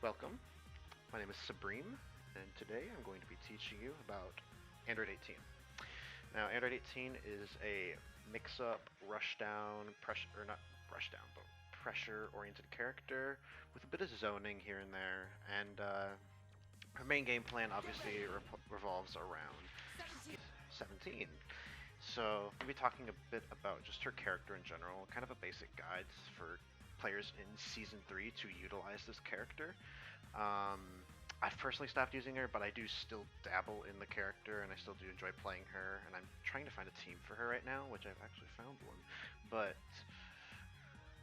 Welcome, my name is Sabrine, and today I'm going to be teaching you about Android 18. Now, Android 18 is a mix-up, rushdown, pressure, or not rushdown, but pressure-oriented character with a bit of zoning here and there, and her main game plan obviously revolves around 17. So, we'll be talking a bit about just her character in general, kind of a basic guide for players in Season 3 to utilize this character. I've personally stopped using her, but I do still dabble in the character, and I still do enjoy playing her, and I'm trying to find a team for her right now, which I've actually found one, but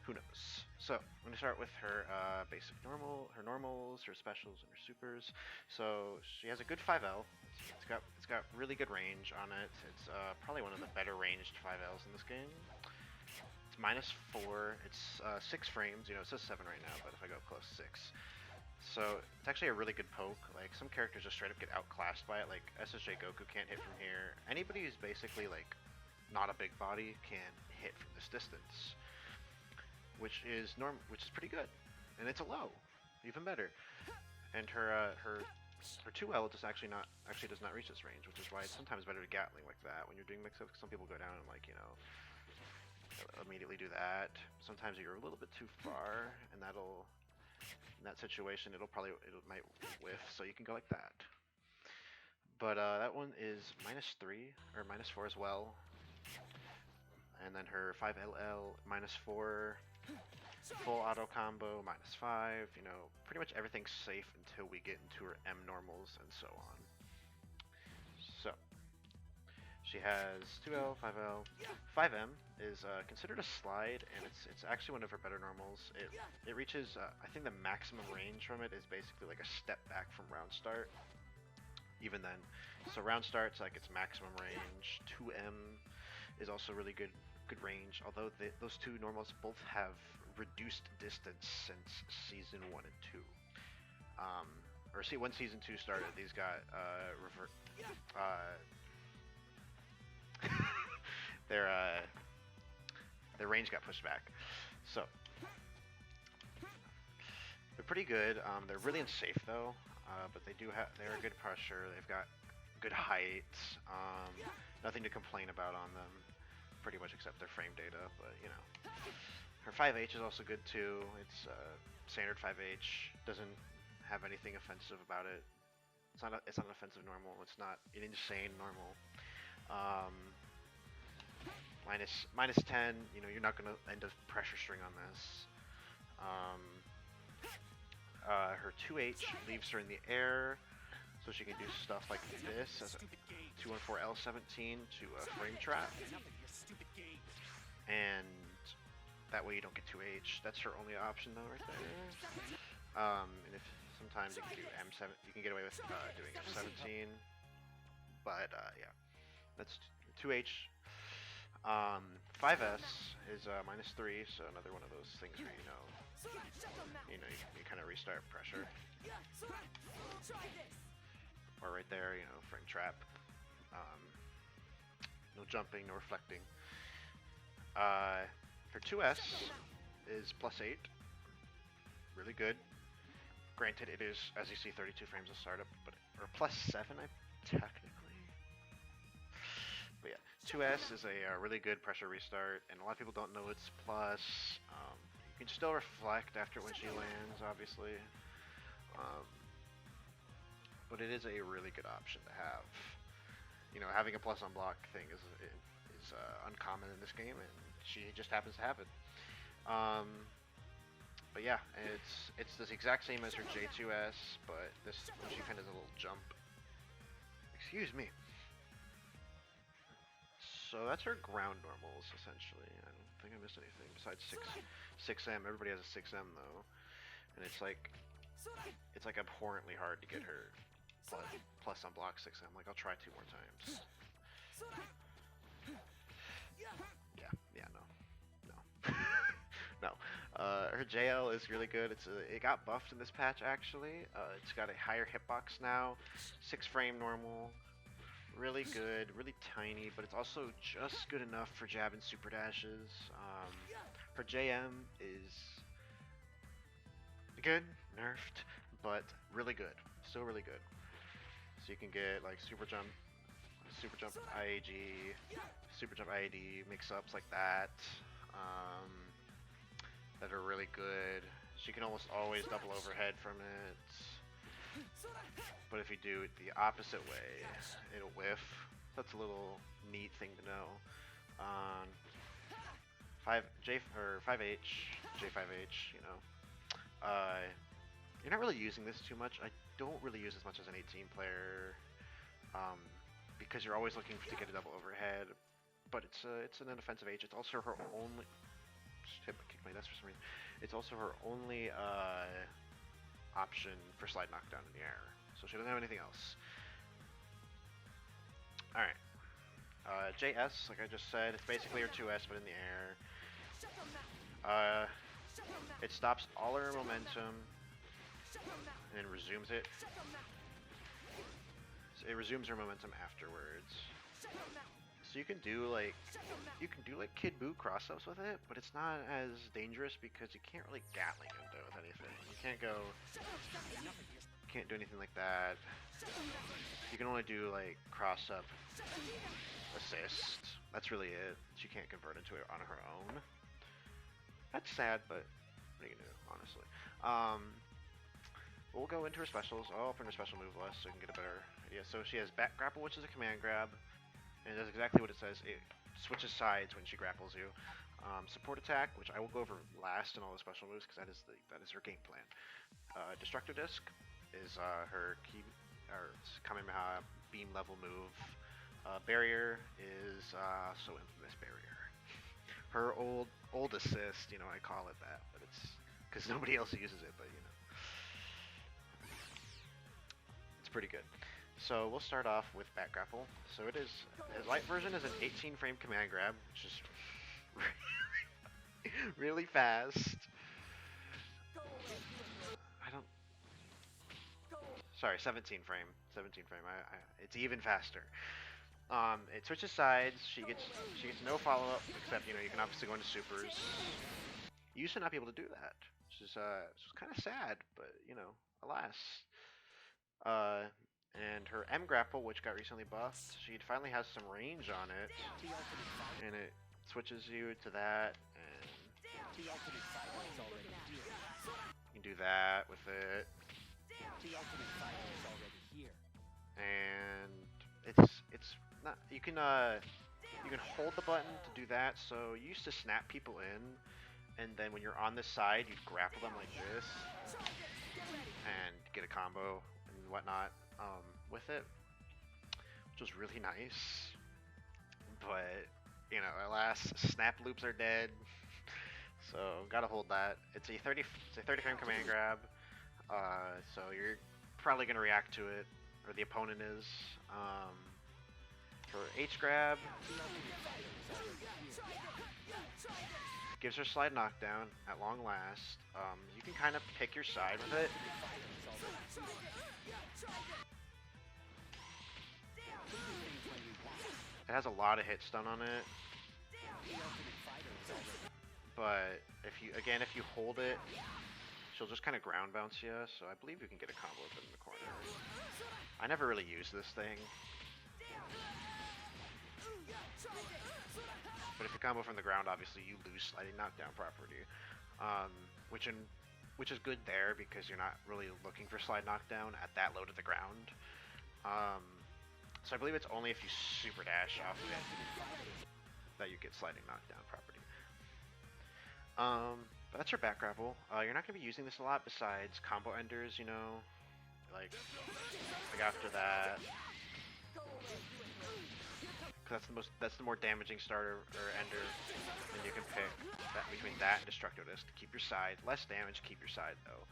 who knows. So, I'm going to start with her her normals, her specials, and her supers. So, she has a good 5L. It's got really good range on it. It's probably one of the better ranged 5Ls in this game. It's -4. It's 6 frames. You know, it says 7 right now, but if I go close, 6. So it's actually a really good poke. Like, some characters just straight up get outclassed by it. Like SSJ Goku can't hit from here. Anybody who's basically like not a big body can hit from this distance, which is pretty good. And it's a low, even better. And her 2L does actually does not reach this range, which is why it's sometimes better to Gatling like that when you're doing mix-ups. Some people go down and, like, you know, immediately do that. Sometimes you're a little bit too far, and in that situation, it might whiff, so you can go like that. But that one is -3 or -4 as well, and then her 5LL -4, full auto combo -5. You know, pretty much everything's safe until we get into her M normals and so on. So she has 2L, 5L, 5M is considered a slide, and it's actually one of her better normals. It reaches, I think the maximum range from it is basically like a step back from round start. Even then, so round start's like its maximum range. 2M is also really good range, although those two normals both have reduced distance since season 1 and 2. Or see, when season 2 started, these got their range got pushed back. So they're pretty good. They're really unsafe though, but they're a good pressure. They've got good height. Nothing to complain about on them, pretty much except their frame data. But you know, her 5H is also good too. It's standard 5H. Doesn't have anything offensive about it. It's not an offensive normal. It's not an insane normal. -10, you know, you're not going to end a pressure string on this. Her 2H leaves her in the air, so she can do stuff like this as a 214L17 to a frame trap. And that way you don't get 2H. That's her only option though, right there. And if sometimes you can do M7, you can get away with doing M17. But yeah, that's 2H. 5S is -3, so another one of those things where you kind of restart pressure. Or right there, you know, frame trap. No jumping, no reflecting. Her 2S is +8, really good. Granted, it is, as you see, 32 frames of startup, or +7, technically. But yeah, 2S is a really good pressure restart, and a lot of people don't know it's plus. You can still reflect after when she lands, obviously. But it is a really good option to have. You know, having a plus on block thing is uncommon in this game, and she just happens to have it. But yeah, it's the exact same as her J2S, but this one she kind of does a little jump. Excuse me. So that's her ground normals, essentially. I don't think I missed anything besides 6M. Everybody has a 6M though, and it's like abhorrently hard to get her plus on block 6M. Like, I'll try 2 more times. Yeah, no. No. Her JL is really good. It got buffed in this patch actually. It's got a higher hitbox now, 6 frame normal. Really good, really tiny, but it's also just good enough for jab and super dashes. Her JM is good, nerfed, but really good. Still really good. So you can get like super jump IAG, super jump IAD mix-ups like that. Um, that are really good. She can almost always double overhead from it. But if you do it the opposite way, it'll whiff. That's a little neat thing to know. On 5H, J5H, you know. You're not really using this too much. I don't really use as much as an 18 player, because you're always looking to get a double overhead. But it's an inoffensive H. It's also her only. Kick my desk for some reason. It's also her only option for slide knockdown in the air. So she doesn't have anything else. All right. JS, like I just said, it's basically her 2S but in the air. It stops all her momentum and then resumes it. So it resumes her momentum afterwards. So you can do like Kid Buu cross-ups with it, but it's not as dangerous because you can't really Gatling into it with anything. You can't do anything like that. You can only do like cross-up assist. That's really it. She can't convert into it on her own. That's sad, but what are you gonna do, honestly? We'll go into her specials. I'll open her special move list so you can get a better idea. So she has back grapple, which is a command grab. And it does exactly what it says. It switches sides when she grapples you. Support attack, which I will go over last in all the special moves because that is her game plan. Destructo Disc is her Kamehameha beam level move. Barrier is so infamous barrier. Her old assist, you know, I call it that, but it's because nobody else uses it, but you know, it's pretty good. So we'll start off with back grapple. So it is, the light version is an 18 frame command grab, which is really fast. Sorry, 17 frame. 17 frame. It's even faster. It switches sides. She gets no follow up, except you know you can obviously go into supers. You used to not be able to do that, which is kind of sad, but you know, alas. And her M grapple, which got recently buffed, she finally has some range on it, and it switches you to that, and you can do that with it. And it's not you can hold the button to do that. So you used to snap people in, and then when you're on this side, you'd grapple them like this and get a combo and whatnot with it, which was really nice. But you know, alas, snap loops are dead. So gotta hold that. It's a 30 frame command grab. So you're probably gonna react to it, or the opponent is. For H grab, gives her slide knockdown at long last. You can kind of pick your side with it. It has a lot of hit stun on it, but if you hold it, she'll just kind of ground bounce you. So I believe you can get a combo with it in the corner. I never really used this thing, but if you combo from the ground, obviously you lose sliding knockdown property, which is good there because you're not really looking for slide knockdown at that low to the ground. So I believe it's only if you super dash off of it that you get sliding knockdown property. But that's your back grapple. You're not going to be using this a lot besides combo enders, you know, like after that. Cause that's the more damaging starter or ender, and you can pick that between that and Destructo Disc to keep your side. Less damage, keep your side though.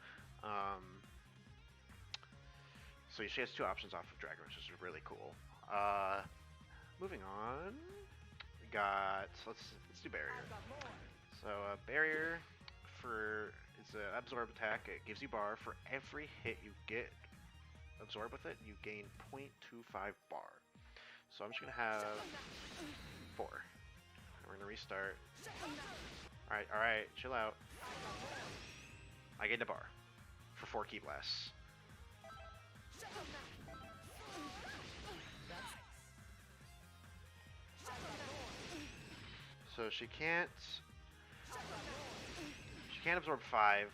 So she has two options off of Dragon, which is really cool. Moving on, we got let's do barrier. So barrier it's an absorb attack. It gives you bar for every hit you get. Absorb with it, you gain 0.25 bar. So I'm just gonna have 4. And we're gonna restart. All right, chill out. I gained a bar for 4 key blasts. So she can't absorb 5,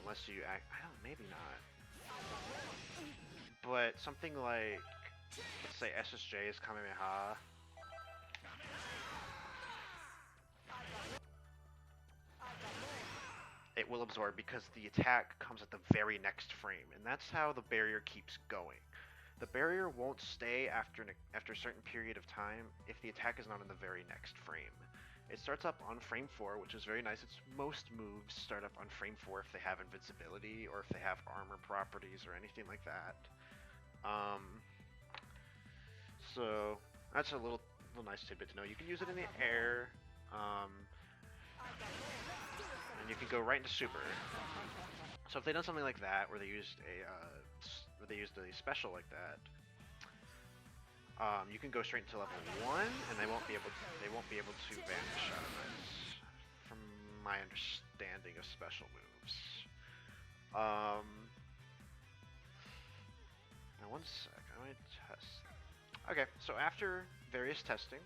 unless you act. I don't. Maybe not. But something like, let's say SSJ is Kamehameha. It will absorb because the attack comes at the very next frame, and that's how the barrier keeps going. The barrier won't stay after a certain period of time if the attack is not in the very next frame. It starts up on frame 4, which is very nice. Most moves start up on frame 4 if they have invincibility or if they have armor properties or anything like that. So that's a little nice tidbit to know. You can use it in the air, and you can go right into super. So if they done something like that, where they used a special like that, you can go straight into level 1, and they won't be able to vanish out of it, from my understanding of special moves. Now 1 sec, I'm gonna test. Okay, so after various testing,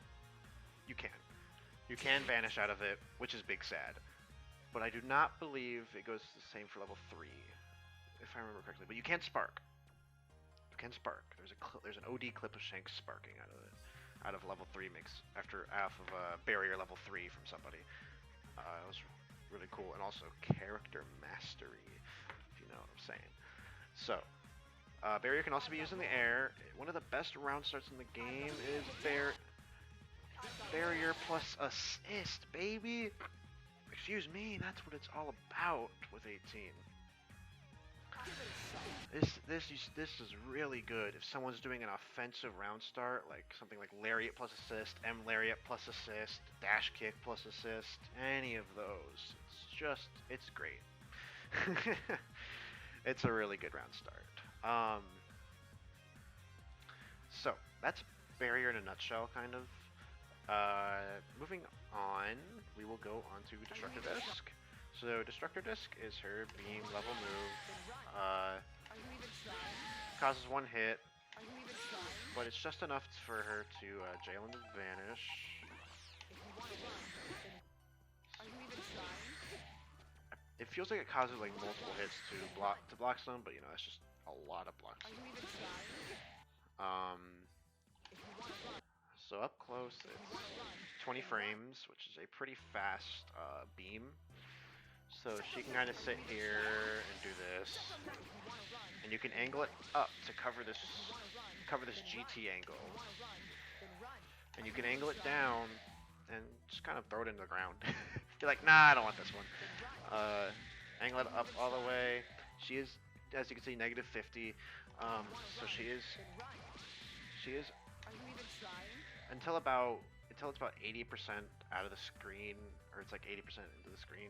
you can vanish out of it, which is big sad. But I do not believe it goes the same for level 3, if I remember correctly. But you can spark. You can spark. There's an OD clip of Shanks sparking out of level 3 mix off of a barrier level 3 from somebody. It was really cool, and also character mastery, if you know what I'm saying. So, barrier can also be used in the air. One of the best round starts in the game is barrier plus assist, baby. Excuse me, that's what it's all about with 18. This is really good if someone's doing an offensive round start, like something like lariat plus assist, M lariat plus assist, dash kick plus assist, any of those. It's great. It's a really good round start. So that's barrier in a nutshell, kind of. Moving on, we will go on to Destructor Disc. So Destructor Disc is her beam level move. Causes 1 hit, but it's just enough for her to jail into vanish. It feels like it causes like multiple hits to block some, but you know that's just a lot of blocks. So up close, it's 20 frames, which is a pretty fast beam. So she can kind of sit here and do this, and you can angle it up to cover this GT angle, and you can angle it down and just kind of throw it into the ground. You're like, nah, I don't want this one. Angle it up all the way. She is, as you can see, negative 50. So she is until it's about 80% out of the screen, or it's like 80% into the screen.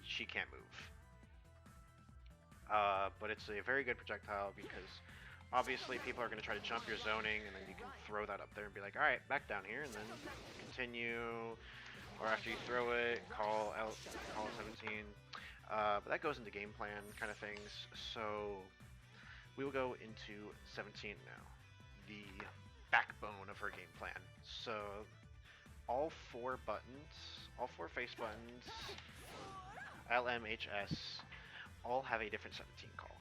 She can't move. But it's a very good projectile because obviously people are going to try to jump your zoning, and then you can throw that up there and be like, alright, back down here, and then continue, or after you throw it, call 17. But that goes into game plan kind of things. So we will go into 17 now, the backbone of her game plan. So all 4 face buttons, L, M, H, S, all have a different 17 call.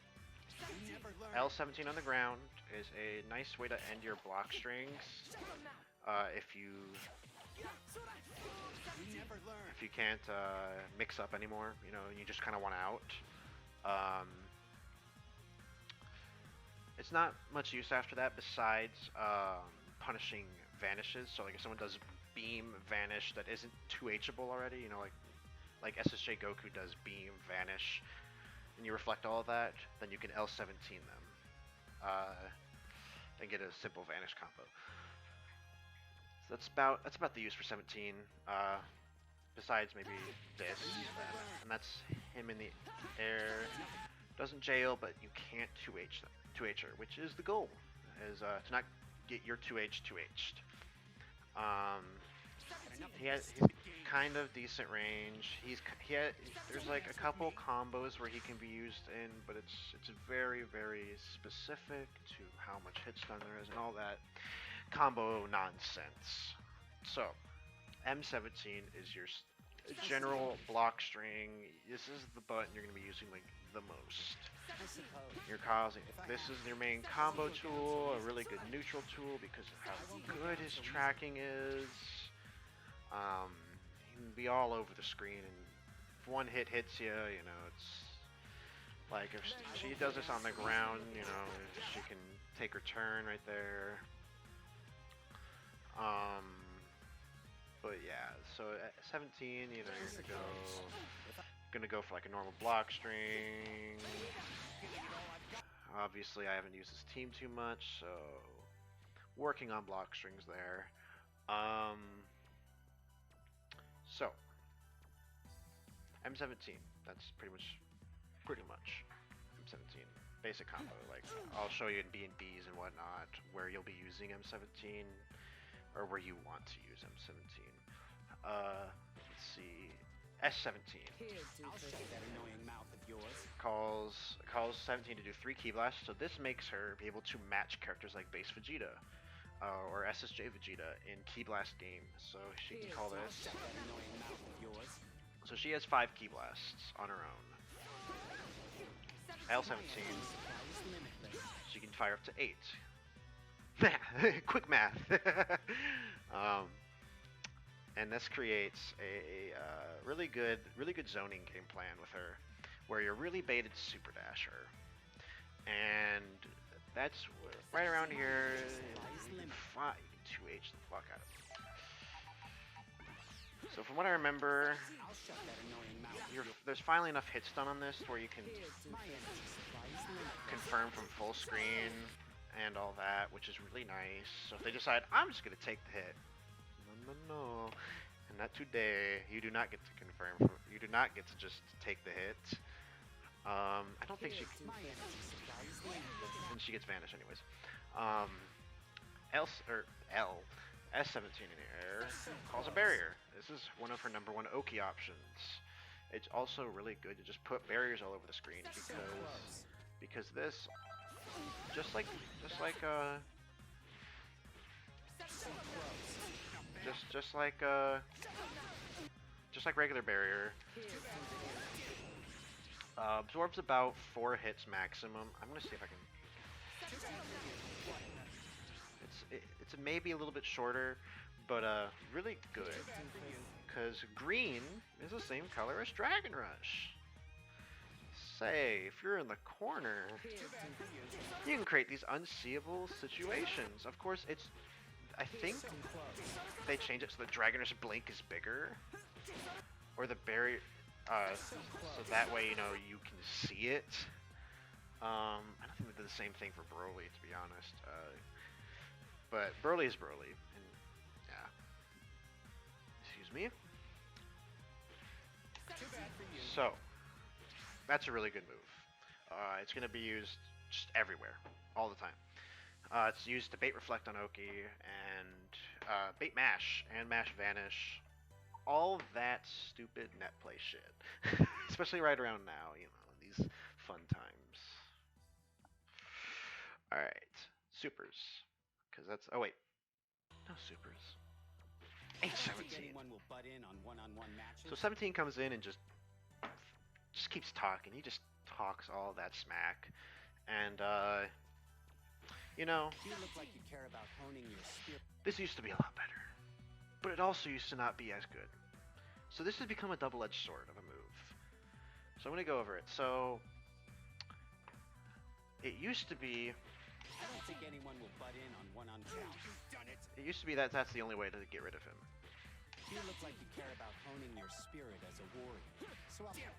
L17 on the ground is a nice way to end your block strings if you can't mix up anymore, you know, and you just kind of want out. It's not much use after that besides punishing vanishes. So like if someone does beam vanish that isn't 2Hable already, you know, like SSJ Goku does beam vanish, and you reflect all of that, then you can L17 them and get a simple vanish combo. So that's about the use for 17. Besides maybe this, and that's him in the air. Doesn't jail, but you can't 2H her, which is the goal, is to not get your 2H 2H'd. He's kind of decent range. There's like a couple combos where he can be used in, but it's very, very specific to how much hit stun there is and all that combo nonsense. So, M17 is your general block string. This is the button you're going to be using like the most. You're causing. This is your main combo tool, a really good neutral tool because of how good his tracking is. He can be all over the screen, and if one hit hits you, you know, it's like if she does this on the ground, you know, she can take her turn right there. Um, but yeah, so at 17, you know, you're gonna go for like a normal block string. Obviously, I haven't used this team too much, so working on block strings there. Um, so M17. That's pretty much M17 basic combo. Like I'll show you in Bnbs and whatnot where you'll be using M17 or where you want to use M17. Let's see. S17 calls 17 to do 3 key blasts, so this makes her be able to match characters like base Vegeta or SSJ Vegeta in key blast game. So she can call this. So she has 5 key blasts on her own. L17, she can fire up to 8. Quick math. And this creates a really good zoning game plan with her, where you're really baited to super dash her, and that's right around here. You can 2H the fuck out of it. So from what I remember, there's finally enough hits done on this where you can confirm from full screen and all that, which is really nice. So if they decide, I'm just gonna take the hit. No, and not today. You do not get to confirm. You do not get to just take the hit. I don't think she. And she gets vanished anyways. S17 in the air calls a barrier. This is one of her number 1 Oki options. It's also really good to just put barriers all over the screen because this just like regular barrier. Absorbs about 4 hits maximum. I'm gonna see if I can. It's maybe a little bit shorter, but really good. Cause green is the same color as Dragon Rush. Say, if you're in the corner, you can create these unseeable situations. Of course, I think they change it so the Dragon Rush blink is bigger, or the barrier, so that way you know you can see it. I don't think they did the same thing for Broly, to be honest. But Broly is Broly, and yeah. Excuse me. So that's a really good move. It's going to be used just everywhere, all the time. It's used to bait reflect on Oki and bait mash and mash vanish. All that stupid net play shit. Especially right around now, you know, these fun times. Alright, supers. Because that's. Oh, wait. No supers. H17. So 17 comes in and just keeps talking. He just talks all that smack. And, you know, this used to be a lot better. But it also used to not be as good. So this has become a double-edged sword of a move. So I'm going to go over it. So it used to be. I don't think anyone will butt in on one-on-one. It used to be that that's the only way to get rid of him. You look like you care about honing your spirit as a warrior.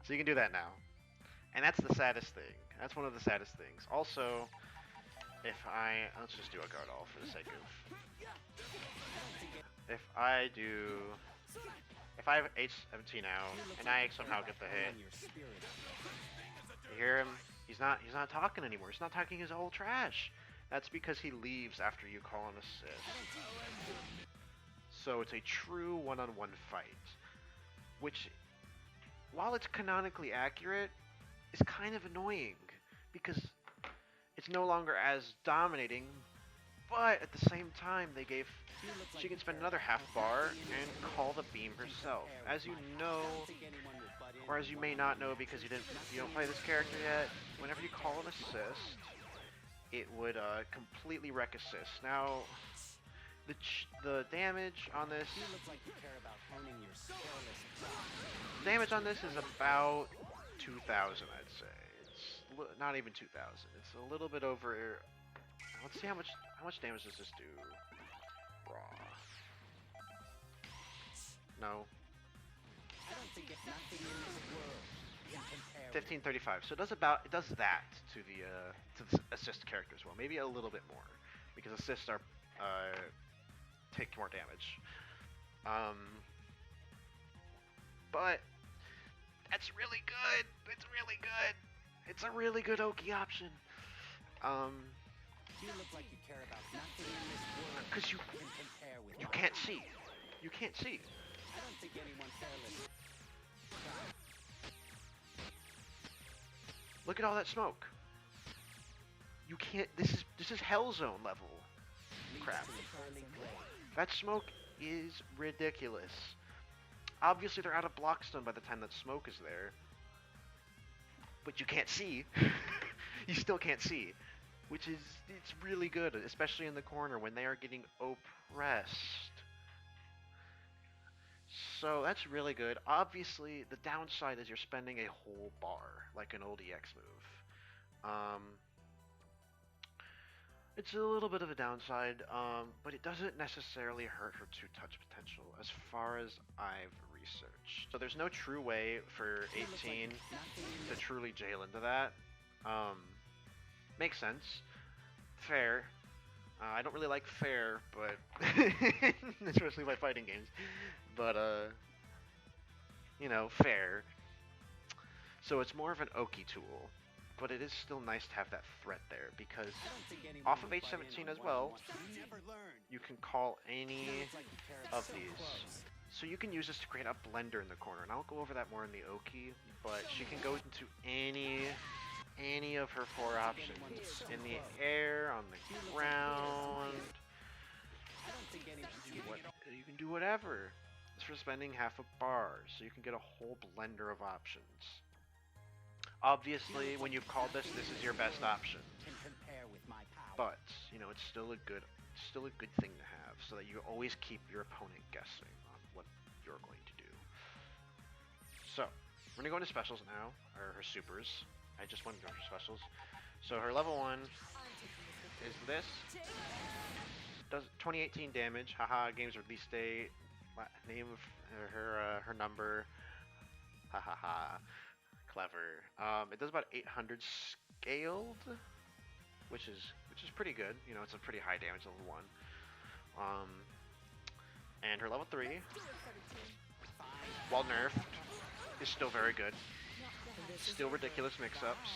So you can do that now. And that's the saddest thing. That's one of the saddest things. Also, let's just do a guard all for the sake of. If I have H17 out and I somehow get the hit, you hear him? He's not talking anymore. He's not talking his whole trash. That's because he leaves after you call an assist. So it's a true one-on-one fight, which, while it's canonically accurate, is kind of annoying because it's no longer as dominating But at the same time, they gave she can spend another half bar and call the beam herself. As you know, or as you may not know because you don't play this character yet, whenever you call an assist, it would completely wreck assist. Now, the damage on this is about 2,000, I'd say. It's not even 2,000. It's a little bit over. Let's see how much damage does this do. Raw. No. 1535. So it does that to the assist character as well. Maybe a little bit more because assists are take more damage. But that's really good. It's really good. It's a really good Oki option. You look like you care about nothing in this world. Because you can't see. You can't see. I don't think anyone careless. Look at all that smoke. You can't. This is Hell Zone level crap. That smoke is ridiculous. Obviously, they're out of block stun by the time that smoke is there. But you can't see. You still can't see. Which is, it's really good, especially in the corner when they are getting oppressed. So that's really good. Obviously, the downside is you're spending a whole bar, like an old EX move. It's a little bit of a downside, but it doesn't necessarily hurt her two-touch potential as far as I've researched. So there's no true way for 18 to truly jail into that. Makes sense. Fair. I don't really like fair, but especially by fighting games. But you know, fair. So it's more of an Oki tool, but it is still nice to have that threat there because off of H17 as well, you can call any of these. So you can use this to create a blender in the corner, and I'll go over that more in the Oki, but she can go into any of her four options. In the air, on the ground. You can do whatever. It's for spending half a bar, so you can get a whole blender of options. Obviously, when you've called this is your best option. But, you know, it's still a good thing to have, so that you always keep your opponent guessing on what you're going to do. So, we're gonna go into specials now, or her supers. I just want to go for specials. So her level 1 is this. Does 2018 damage. Haha, game's release date. Name of her number. Hahaha. Clever. It does about 800 scaled, which is pretty good. You know, it's a pretty high damage level 1. And her level 3, while nerfed, is still very good. Still ridiculous mix-ups.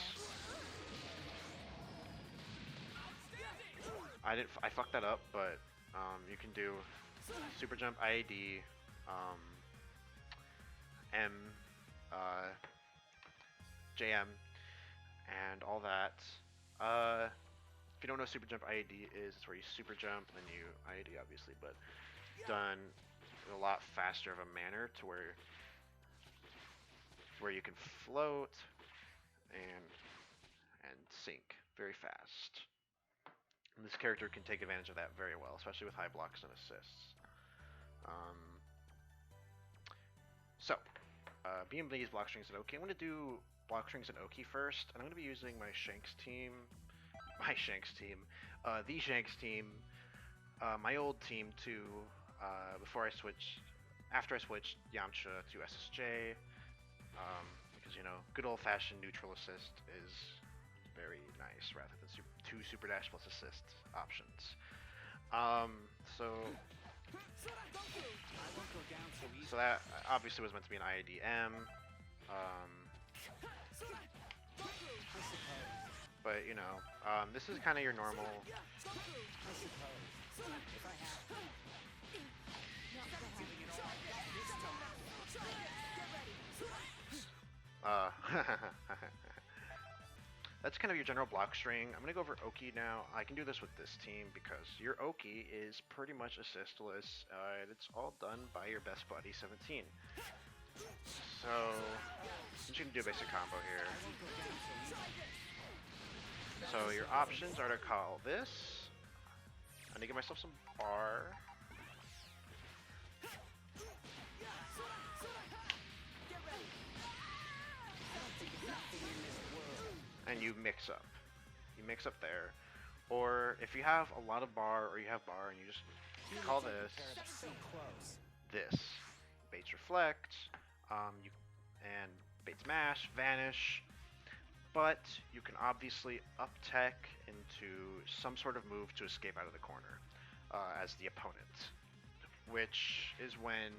I fucked that up, but you can do super jump, IAD, M, JM, and all that. If you don't know super jump IAD is, it's where you super jump and then you IAD obviously, but done in a lot faster of a manner to where you can float and sink very fast. And this character can take advantage of that very well, especially with high blocks and assists. Bnbs, block strings, and Oki. I'm going to do block strings and Oki first, and I'm going to be using the Shanks team, my old team to, after I switched Yamcha to SSJ, because, you know, good old-fashioned neutral assist is very nice rather than two super dash plus assist options. So that obviously was meant to be an IADM. But you know, this is kind of your normal. that's kind of your general block string. I'm gonna go over Oki now. I can do this with this team because your Oki is pretty much assistless, and it's all done by your best buddy 17. So I'm just gonna do a basic combo here. So your options are to call this. I'm gonna give myself some bar. And you mix up. You mix up there. Or if you have a lot of bar, or you have bar, and you just call this this. Baits reflect, you and baits mash, vanish, but you can obviously up tech into some sort of move to escape out of the corner as the opponent, which is when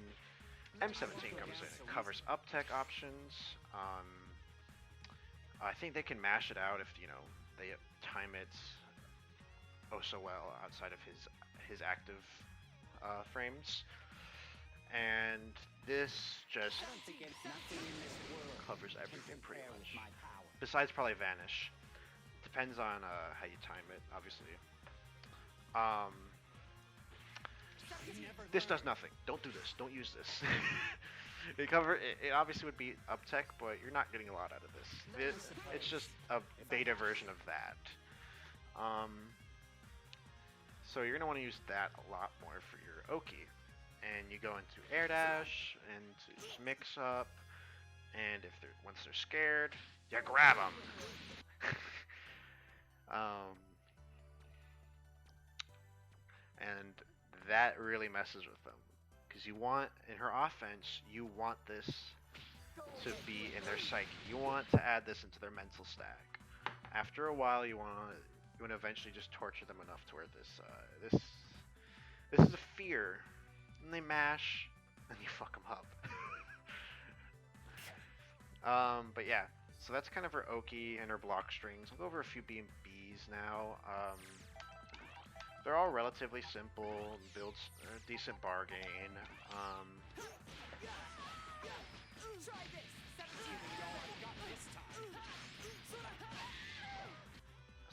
M17 comes in. It covers up tech options. I think they can mash it out if they time it oh so well outside of his active frames, and this just covers everything pretty much. Besides probably vanish, depends on how you time it, obviously. This does nothing. Don't do this. Don't use this. It obviously would be up tech, but you're not getting a lot out of this. It's just a beta version of that. So you're gonna want to use that a lot more for your Oki, and you go into air dash and just mix up. And if once they're scared, you grab them. And that really messes with them. Because you want, in her offense, you want this to be in their psyche. You want to add this into their mental stack. After a while, you want to eventually just torture them enough to where this is a fear. And they mash, and you fuck them up. But yeah, so that's kind of her Oki and her block strings. I'll go over a few Bnbs now. They're all relatively simple, builds a decent bar gain.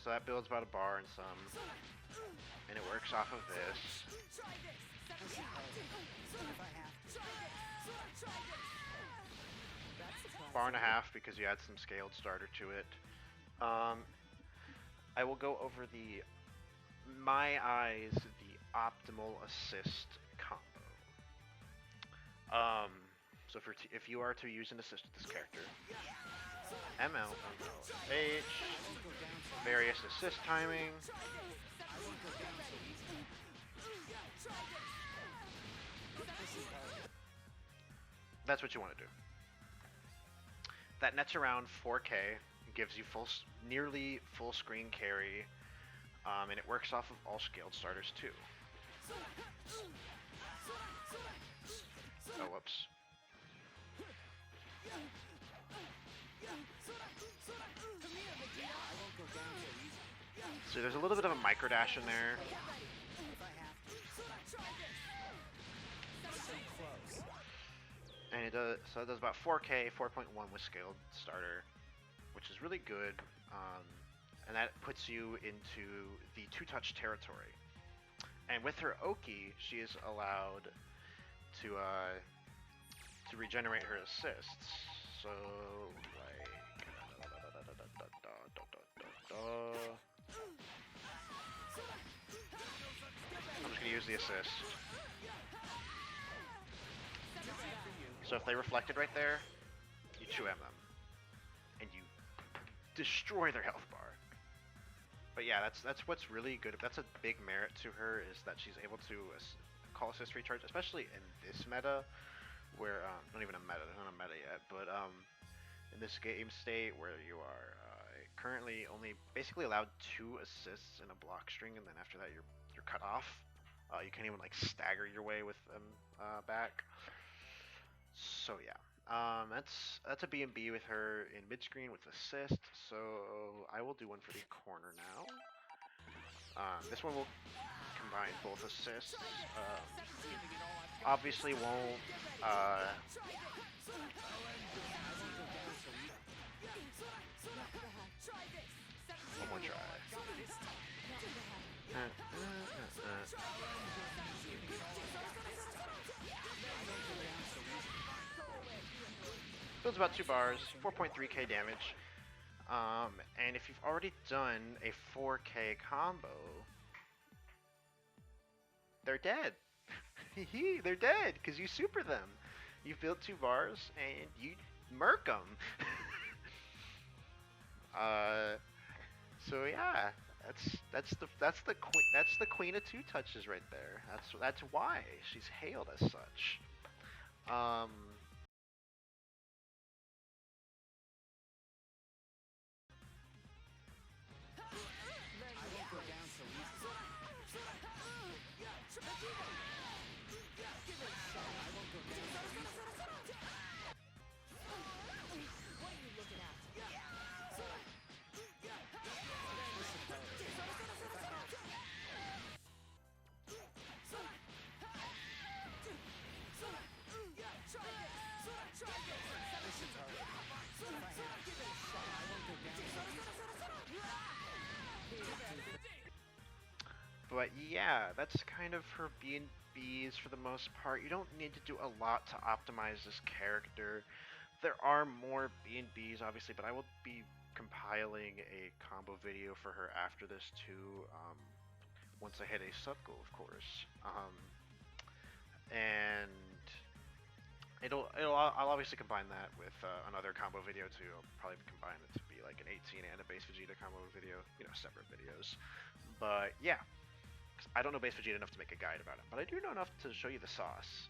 So that builds about a bar and some, and it works off of this. Bar and a half because you add some scaled starter to it. I will go over my eyes, the optimal assist combo. So if you are to use an assist with this character, ML, H, various assist timing. That's what you want to do. That nets around 4K, gives you nearly full screen carry, and it works off of all scaled starters too. Oh, whoops. So there's a little bit of a micro dash in there. And it does about 4K, 4.1 with scaled starter, which is really good. And that puts you into the 2-touch territory. And with her Oki, she is allowed to regenerate her assists. So like I'm just gonna use the assist. So if they reflected right there, you 2M them, and you destroy their health bar. But yeah, that's what's really good. That's a big merit to her, is that she's able to call assist recharge, especially in this meta, where not even a meta, there's not a meta yet, but in this game state where you are currently only basically allowed 2 assists in a block string, and then after that you're cut off. You can't even like stagger your way with them back. So yeah, that's a Bnb with her in mid screen with assist. So I will do one for the corner now. This one will combine both assists. Obviously won't. Builds about 2 bars, 4.3k damage. And if you've already done a 4k combo, they're dead. They're dead because you super them. You built 2 bars and you murk them. uh, so yeah, that's the queen of 2 touches right there. That's why she's hailed as such. Um, I won't go down so easy. I won't go down so easy. What are you looking at? Listen, Tara. If I won't go down so easy. but yeah, that's kind of her Bnbs for the most part. You don't need to do a lot to optimize this character. There are more Bnbs, obviously, but I will be compiling a combo video for her after this too. Once I hit a sub goal, of course. And I'll obviously combine that with another combo video too. I'll probably combine it to be like an 18 and a base Vegeta combo video, separate videos. But yeah, 'cause I don't know base Vegeta enough to make a guide about it, but I do know enough to show you the sauce.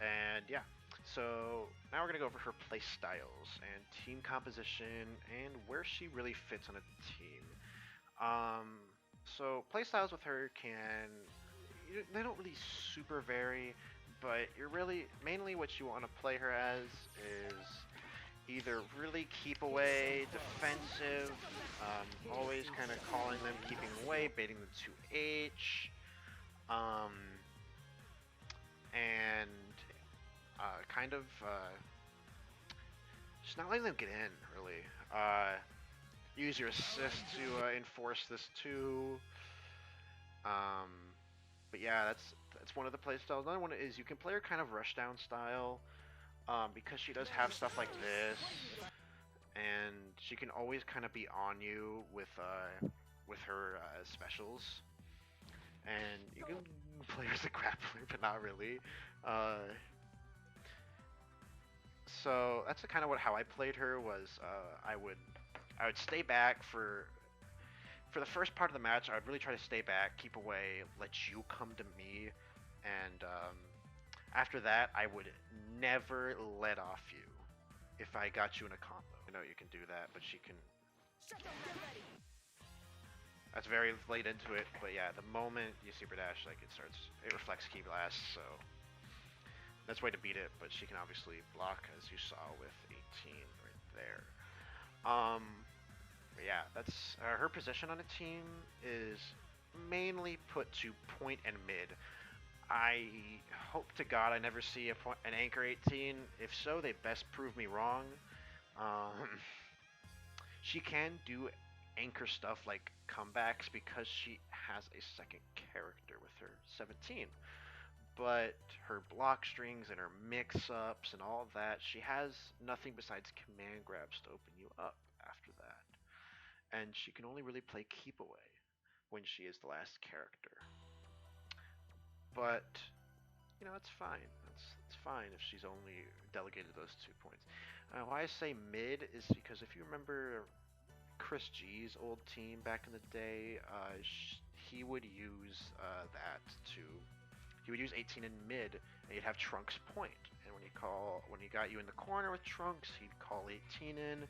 And yeah, so now we're gonna go over her play styles and team composition and where she really fits on a team. So play styles with her they don't really super vary, but you're really mainly what you want to play her as is either really keep away, defensive, always kind of calling them, keeping away, baiting them to H, and kind of just not letting them get in, really. Use your assist to enforce this too. But yeah, that's one of the play styles. Another one is you can play her kind of rushdown style, because she does have stuff like this, and she can always kind of be on you with her specials. And you can play her as a grappler, but not really. So that's kind of how I played her. Was I would stay back for the first part of the match. I would really try to stay back, keep away, let you come to me, and after that, I would never let off you if I got you in a combo. I know you can do that, but she can. That's very late into it, but yeah, the moment you super dash, like it reflects key blast, so that's a way to beat it. But she can obviously block, as you saw with 18 right there. But yeah, that's her position on a team is mainly put to point and mid. I hope to God I never see an anchor 18. If so, they best prove me wrong. She can do anchor stuff like comebacks because she has a second character with her 17. But her block strings and her mix-ups and all that, she has nothing besides command grabs to open you up after that. And she can only really play keep away when she is the last character. But it's fine. It's fine if she's only delegated those 2 points. Why I say mid is because if you remember Chris G's old team back in the day, he would use that to. He would use 18 in mid, and you'd have Trunks point. And when he got you in the corner with Trunks, he'd call 18 in,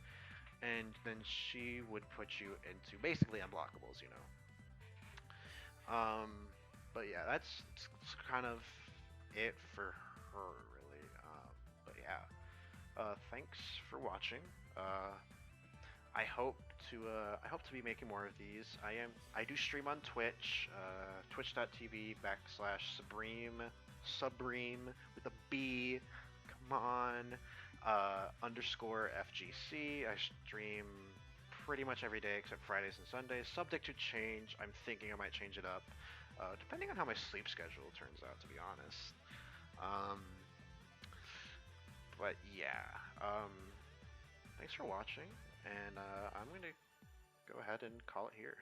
and then she would put you into basically unblockables, But yeah, that's kind of it for her, really. But yeah, thanks for watching. I hope to be making more of these. I do stream on Twitch, twitch.tv/Subreme with a B. Come on, _FGC. I stream pretty much every day except Fridays and Sundays, subject to change. I'm thinking I might change it up, depending on how my sleep schedule turns out, to be honest. But But yeah, thanks for watching, and I'm going to go ahead and call it here.